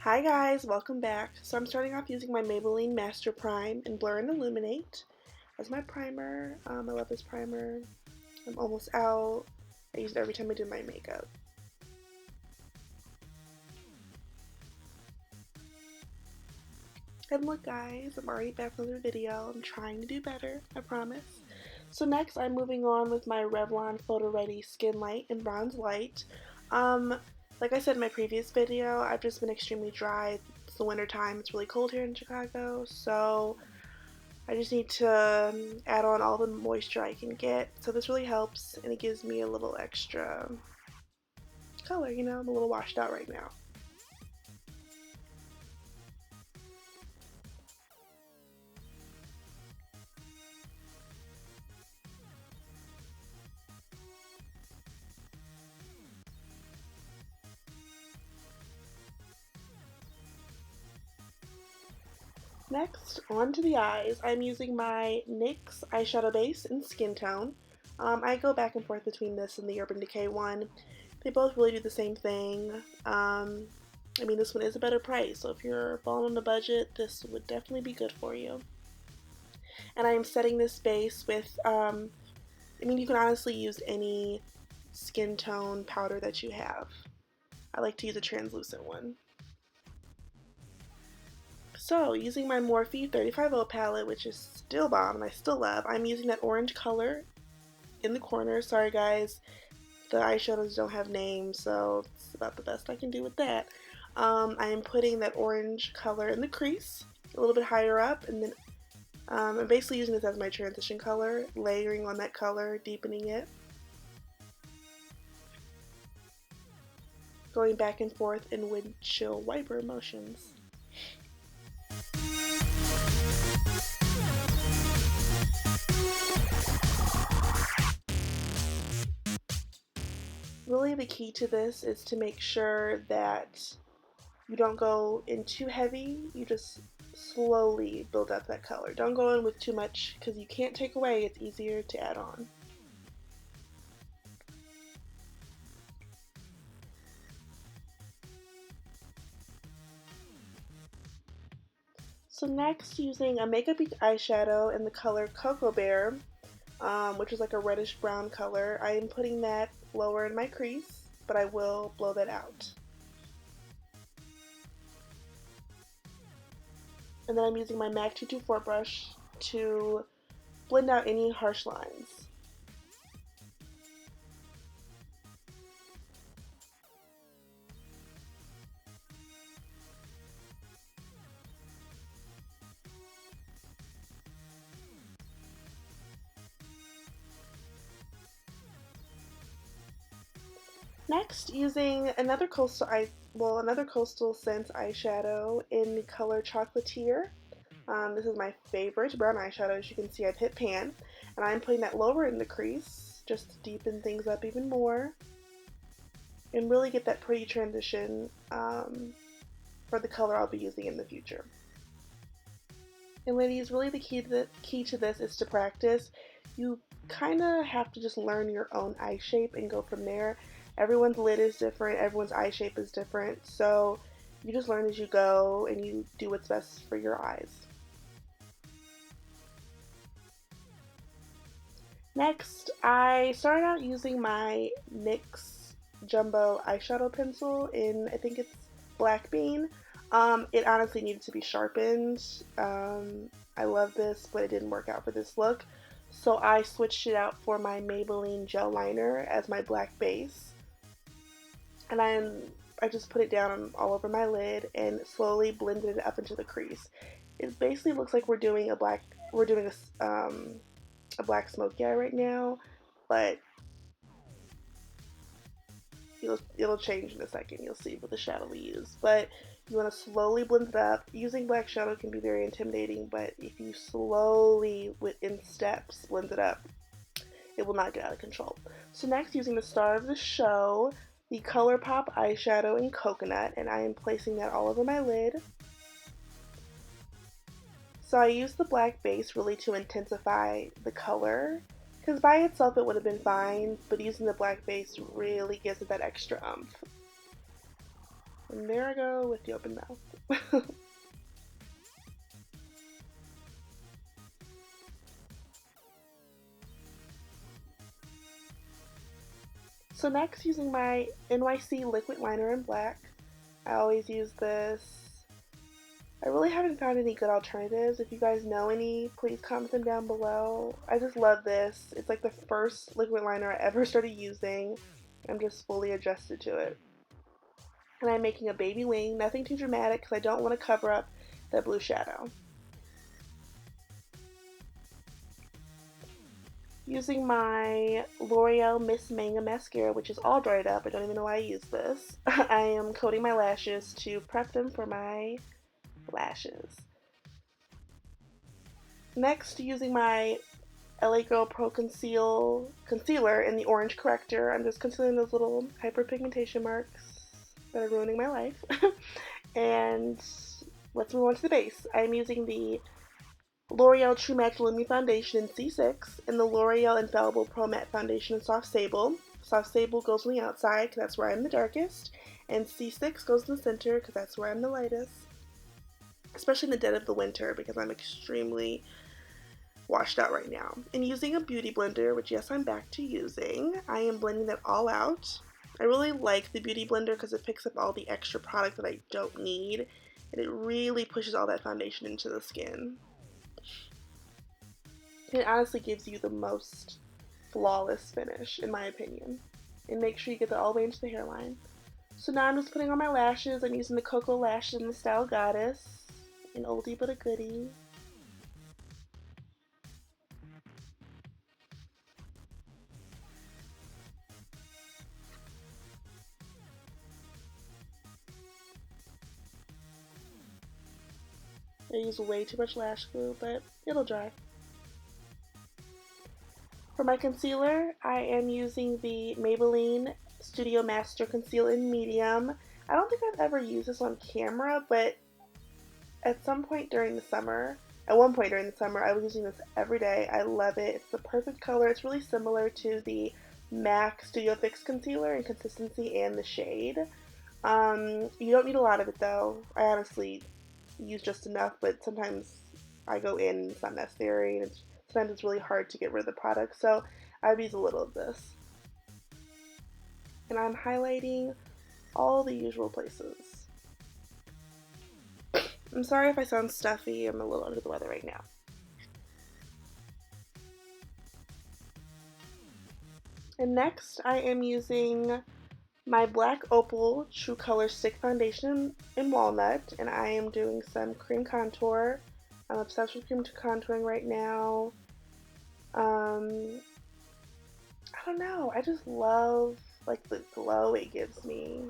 Hi guys, welcome back. So I'm starting off using my Maybelline Master Prime in Blur and Illuminate as my primer. I love this primer. I'm almost out. I use it every time I do my makeup. And look guys, I'm already back with another video. I'm trying to do better, I promise. So next I'm moving on with my Revlon Photo Ready Skin Light in Bronze Light. Like I said in my previous video, I've just been extremely dry. It's the winter time, it's really cold here in Chicago, so I just need to add on all the moisture I can get. So this really helps and it gives me a little extra color, you know, I'm a little washed out right now. Next, on to the eyes. I'm using my NYX eyeshadow base in Skin Tone. I go back and forth between this and the Urban Decay one. They both really do the same thing. I mean, this one is a better price, so if you're falling on the budget, this would definitely be good for you. And I am setting this base with, I mean, you can honestly use any skin tone powder that you have. I like to use a translucent one. So, using my Morphe 35O palette, which is still bomb and I still love, I'm using that orange color in the corner. Sorry guys, the eyeshadows don't have names, so it's about the best I can do with that. I am putting that orange color in the crease, a little bit higher up, and then I'm basically using this as my transition color, layering on that color, deepening it. Going back and forth in windshield wiper motions. Really the key to this is to make sure that you don't go in too heavy, you just slowly build up that color. Don't go in with too much because you can't take away, it's easier to add on. So next, using a Makeup Beach eyeshadow in the color Cocoa Bear, which is like a reddish brown color, I am putting that lower in my crease, but I will blow that out. And then I'm using my MAC 224 brush to blend out any harsh lines. Next, using another coastal scent eyeshadow in the color Chocolatier. This is my favorite brown eyeshadow. As you can see, I've hit pan, and I'm putting that lower in the crease just to deepen things up even more and really get that pretty transition for the color I'll be using in the future. And ladies, really the key to this is to practice. You kind of have to just learn your own eye shape and go from there. Everyone's lid is different, everyone's eye shape is different, so you just learn as you go and you do what's best for your eyes. Next, I started out using my NYX Jumbo eyeshadow pencil in, I think it's Black Bean. It honestly needed to be sharpened. I love this, but it didn't work out for this look. So I switched it out for my Maybelline gel liner as my black base. And I just put it down all over my lid and slowly blended it up into the crease. It basically looks like we're doing a black smoky eye right now, but it'll change in a second. You'll see with the shadow we use. But you want to slowly blend it up. Using black shadow can be very intimidating, but if you slowly, in steps, blend it up, it will not get out of control. So next, using the star of the show, the ColourPop eyeshadow in Coconut, and I am placing that all over my lid. So I used the black base really to intensify the color, because by itself it would have been fine, but using the black base really gives it that extra oomph. And there I go with the open mouth. So next, using my NYC liquid liner in black. I always use this. I really haven't found any good alternatives. If you guys know any, please comment them down below. I just love this. It's like the first liquid liner I ever started using. I'm just fully adjusted to it. And I'm making a baby wing, nothing too dramatic because I don't want to cover up that blue shadow. Using my L'Oreal Miss Manga mascara, which is all dried up. I don't even know why I use this. I am coating my lashes to prep them for my lashes. Next, using my LA Girl Pro Concealer in the orange corrector, I'm just concealing those little hyperpigmentation marks that are ruining my life. And let's move on to the base. I'm using the L'Oreal True Match Lumi Foundation in C6 and the L'Oreal Infallible Pro Matte Foundation in Soft Sable. Soft Sable goes on the outside because that's where I'm the darkest, and C6 goes in the center because that's where I'm the lightest. Especially in the dead of the winter because I'm extremely washed out right now. And using a beauty blender, which yes, I'm back to using, I am blending that all out. I really like the beauty blender because it picks up all the extra product that I don't need, and it really pushes all that foundation into the skin. It honestly gives you the most flawless finish, in my opinion. And make sure you get that all the way into the hairline. So now I'm just putting on my lashes. I'm using the Cocoa Lashes in the style Goddess. An oldie but a goodie. I use way too much lash glue, but it'll dry. For my concealer, I am using the Maybelline Studio Master Conceal in Medium. I don't think I've ever used this on camera, but at some point during the summer, at one point during the summer, I was using this every day. I love it. It's the perfect color. It's really similar to the MAC Studio Fix Concealer in consistency and the shade. You don't need a lot of it though. I honestly use just enough, but sometimes I go in and it's not necessary, and sometimes it's really hard to get rid of the product, so I've used a little of this. And I'm highlighting all the usual places. I'm sorry if I sound stuffy, I'm a little under the weather right now. And next I am using my Black Opal True Color Stick Foundation in Walnut, and I am doing some cream contour. I'm obsessed with cream contouring right now. I don't know, I just love like the glow it gives me.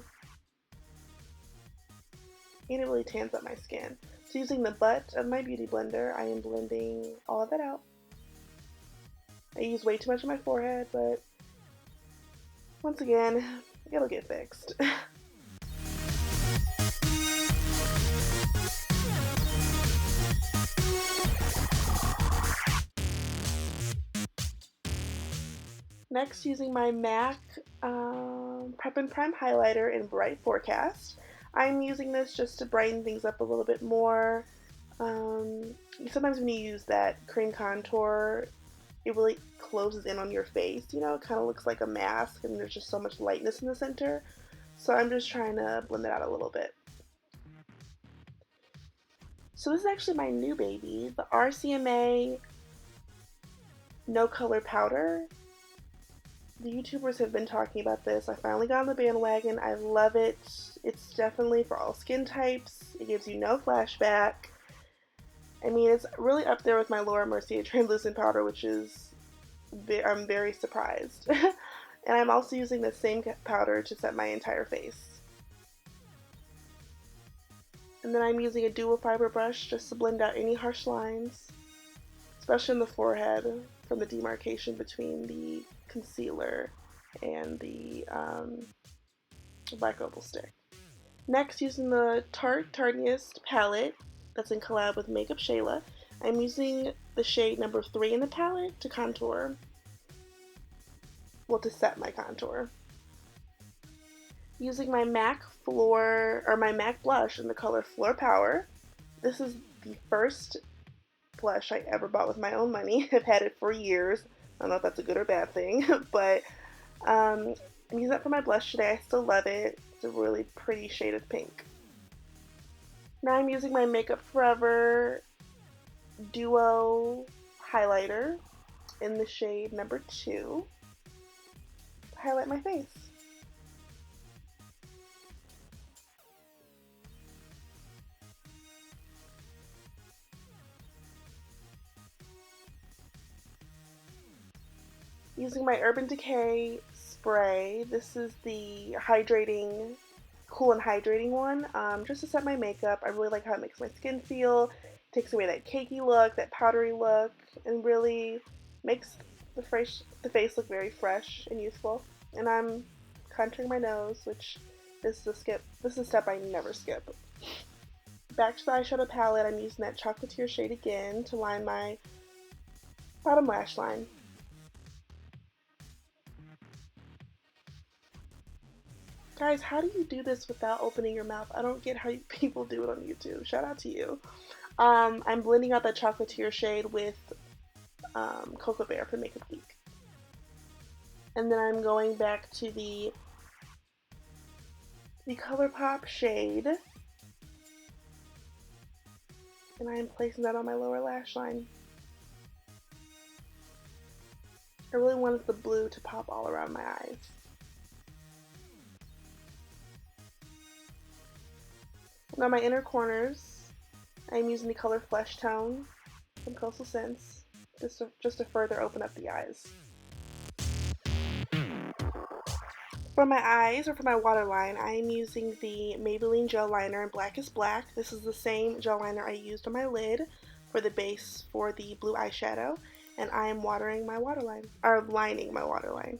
And it really tans up my skin. So using the butt of my beauty blender, I am blending all of that out. I use way too much on my forehead, but once again, it'll get fixed. Next, using my MAC Prep and Prime highlighter in Bright Forecast. I'm using this just to brighten things up a little bit more. Sometimes when you use that cream contour, it really closes in on your face, you know, it kind of looks like a mask and there's just so much lightness in the center. So I'm just trying to blend it out a little bit. So this is actually my new baby, the RCMA No Color Powder. The YouTubers have been talking about this. I finally got on the bandwagon. I love it. It's definitely for all skin types. It gives you no flashback. I mean, it's really up there with my Laura Mercier translucent powder, which is, I'm very surprised. And I'm also using the same powder to set my entire face. And then I'm using a dual fiber brush just to blend out any harsh lines, especially in the forehead from the demarcation between the concealer and the Black Opal stick. Next, using the Tarte Tartniest palette that's in collab with Makeup Shayla, I'm using the shade number 3 in the palette to contour, well, to set my contour. Using my MAC blush in the color Floor Power. This is the first blush I ever bought with my own money. I've had it for years. I don't know if that's a good or bad thing, but I'm using that for my blush today. I still love it. It's a really pretty shade of pink. Now I'm using my Makeup Forever Duo highlighter in the shade number 2 to highlight my face. Using my Urban Decay spray, this is the hydrating, cool and hydrating one, just to set my makeup. I really like how it makes my skin feel, takes away that cakey look, that powdery look, and really makes the face look very fresh and youthful. And I'm contouring my nose, which is a step I never skip. Back to the eyeshadow palette, I'm using that Chocolatier shade again to line my bottom lash line. Guys, how do you do this without opening your mouth? I don't get how people do it on YouTube. Shout out to you. I'm blending out that Chocolatier shade with Cocoa Bear for Makeup Week. And then I'm going back to the ColourPop shade. And I'm placing that on my lower lash line. I really wanted the blue to pop all around my eyes. Now my inner corners, I'm using the color Flesh Tone from Coastal Scents just to further open up the eyes. For my eyes, or for my waterline, I am using the Maybelline Gel Liner in Black is Black. This is the same gel liner I used on my lid for the base for the blue eyeshadow, and I am watering my waterline, or lining my waterline.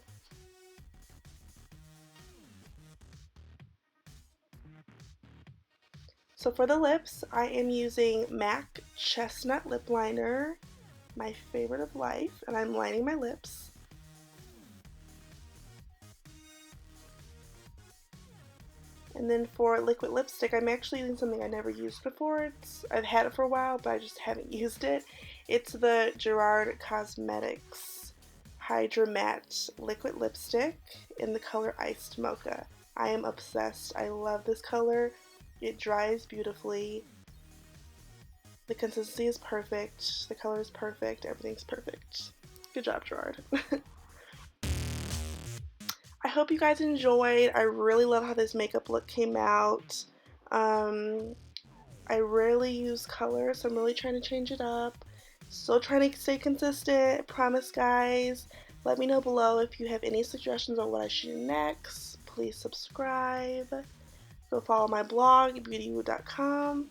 So for the lips, I am using MAC Chestnut Lip Liner, my favorite of life, and I'm lining my lips. And then for liquid lipstick, I'm actually using something I never used before. I've had it for a while, but I just haven't used it. It's the Gerard Cosmetics Hydra Matte Liquid Lipstick in the color Iced Mocha. I am obsessed. I love this color. It dries beautifully. The consistency is perfect. The color is perfect. Everything's perfect. Good job, Gerard. I hope you guys enjoyed. I really love how this makeup look came out. I rarely use color, so I'm really trying to change it up. Still trying to stay consistent. Promise, guys. Let me know below if you have any suggestions on what I should do next. Please subscribe. Go follow my blog, beautywoo.com.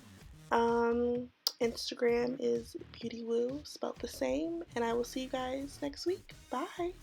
Instagram is beautywoo, spelled the same. And I will see you guys next week. Bye.